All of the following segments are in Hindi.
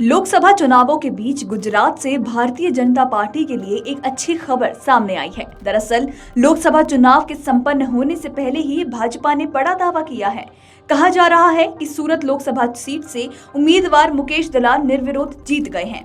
लोकसभा चुनावों के बीच गुजरात से भारतीय जनता पार्टी के लिए एक अच्छी खबर सामने आई है। दरअसल लोकसभा चुनाव के संपन्न होने से पहले ही भाजपा ने बड़ा दावा किया है। कहा जा रहा है कि सूरत लोकसभा सीट से उम्मीदवार मुकेश दलाल निर्विरोध जीत गए हैं।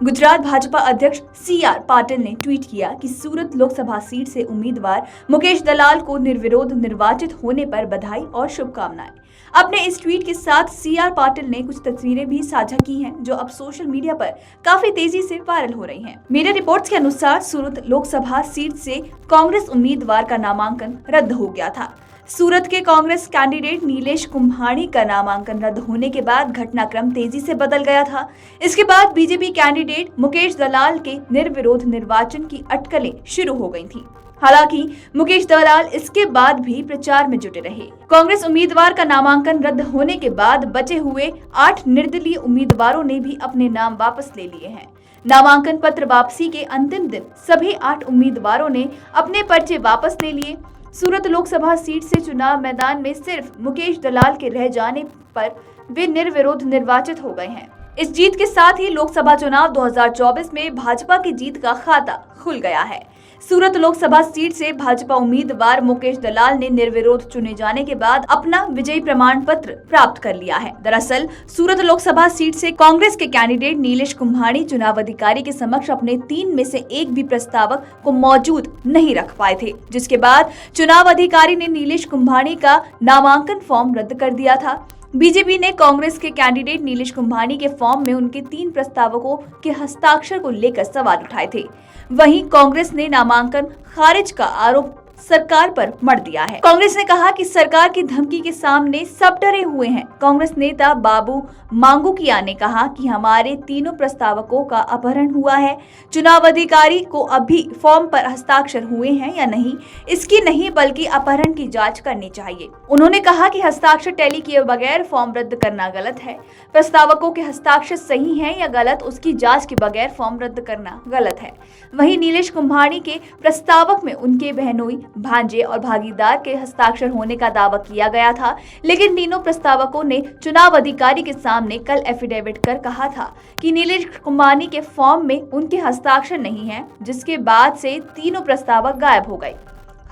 गुजरात भाजपा अध्यक्ष CR पाटिल ने ट्वीट किया कि सूरत लोकसभा सीट से उम्मीदवार मुकेश दलाल को निर्विरोध निर्वाचित होने पर बधाई और शुभकामनाएं। अपने इस ट्वीट के साथ CR पाटिल ने कुछ तस्वीरें भी साझा की हैं, जो अब सोशल मीडिया पर काफी तेजी से वायरल हो रही हैं। मीडिया रिपोर्ट्स के अनुसार सूरत लोकसभा सीट से कांग्रेस उम्मीदवार का नामांकन रद्द हो गया था। सूरत के कांग्रेस कैंडिडेट नीलेश कुम्हाड़ी का नामांकन रद्द होने के बाद घटनाक्रम तेजी से बदल गया था। इसके बाद बीजेपी कैंडिडेट मुकेश दलाल के निर्विरोध निर्वाचन की अटकलें शुरू हो गई थी। हालांकि मुकेश दलाल इसके बाद भी प्रचार में जुटे रहे। कांग्रेस उम्मीदवार का नामांकन रद्द होने के बाद बचे हुए 8 निर्दलीय उम्मीदवारों ने भी अपने नाम वापस ले लिए हैं। नामांकन पत्र वापसी के अंतिम दिन सभी 8 उम्मीदवारों ने अपने पर्चे वापस ले लिए। सूरत लोकसभा सीट से चुनाव मैदान में सिर्फ मुकेश दलाल के रह जाने पर वे निर्विरोध निर्वाचित हो गए हैं। इस जीत के साथ ही लोकसभा चुनाव 2024 में भाजपा की जीत का खाता खुल गया है। सूरत लोकसभा सीट से भाजपा उम्मीदवार मुकेश दलाल ने निर्विरोध चुने जाने के बाद अपना विजयी प्रमाण पत्र प्राप्त कर लिया है। दरअसल सूरत लोकसभा सीट से कांग्रेस के कैंडिडेट नीलेश कुम्हाड़ी चुनाव अधिकारी के समक्ष अपने 3 में से एक भी प्रस्तावक को मौजूद नहीं रख पाए थे, जिसके बाद चुनाव अधिकारी ने नीलेश कुम्हाड़ी का नामांकन फॉर्म रद्द कर दिया था। बीजेपी ने कांग्रेस के कैंडिडेट नीलेश कुम्हाड़ी के फॉर्म में उनके 3 प्रस्तावकों के हस्ताक्षर को लेकर सवाल उठाए थे। वहीं कांग्रेस ने नामांकन खारिज का आरोप सरकार पर मढ़ दिया है। कांग्रेस ने कहा कि सरकार की धमकी के सामने सब डरे हुए हैं। कांग्रेस नेता बाबू मांगूकिया ने कहा कि हमारे तीनों प्रस्तावकों का अपहरण हुआ है। चुनाव अधिकारी को अभी फॉर्म पर हस्ताक्षर हुए हैं या नहीं, इसकी नहीं बल्कि अपहरण की जांच करनी चाहिए। उन्होंने कहा कि हस्ताक्षर टैली किए बगैर फॉर्म रद्द करना गलत है। प्रस्तावकों के हस्ताक्षर सही है या गलत, उसकी जांच के बगैर फॉर्म रद्द करना गलत है। वहीं नीलेश कुम्हाड़ी के प्रस्तावक में उनके बहनोई, भांजे और भागीदार के हस्ताक्षर होने का दावा किया गया था, लेकिन तीनों प्रस्तावकों ने चुनाव अधिकारी के सामने कल एफिडेविट कर कहा था कि नीलेश कुम्हाड़ी के फॉर्म में उनके हस्ताक्षर नहीं है, जिसके बाद से तीनों प्रस्तावक गायब हो गए।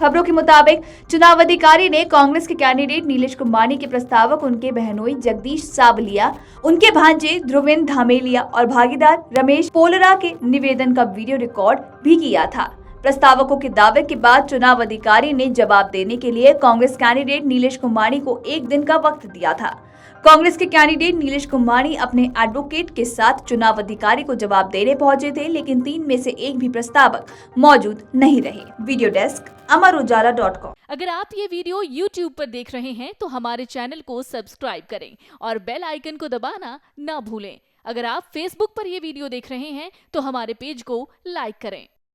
खबरों के मुताबिक चुनाव अधिकारी ने कांग्रेस के कैंडिडेट नीलेश कुम्हाड़ी के प्रस्तावक उनके बहनोई जगदीश सावलिया, उनके भांजे ध्रुवेंद्र धामेलिया और भागीदार रमेश पोलरा के निवेदन का वीडियो रिकॉर्ड भी किया था। प्रस्तावकों के दावे के बाद चुनाव अधिकारी ने जवाब देने के लिए कांग्रेस कैंडिडेट नीलेश कुम्हाड़ी को 1 दिन का वक्त दिया था। कांग्रेस के कैंडिडेट नीलेश कुम्हाड़ी अपने एडवोकेट के साथ चुनाव अधिकारी को जवाब देने पहुंचे थे, लेकिन 3 में से एक भी प्रस्तावक मौजूद नहीं रहे। Video desk Amarujala dot com. अगर आप ये वीडियो YouTube पर देख रहे हैं तो हमारे चैनल को सब्सक्राइब करें और बेल आइकन को दबाना ना भूलें। अगर आप Facebook पर ये वीडियो देख रहे हैं तो हमारे पेज को लाइक करें।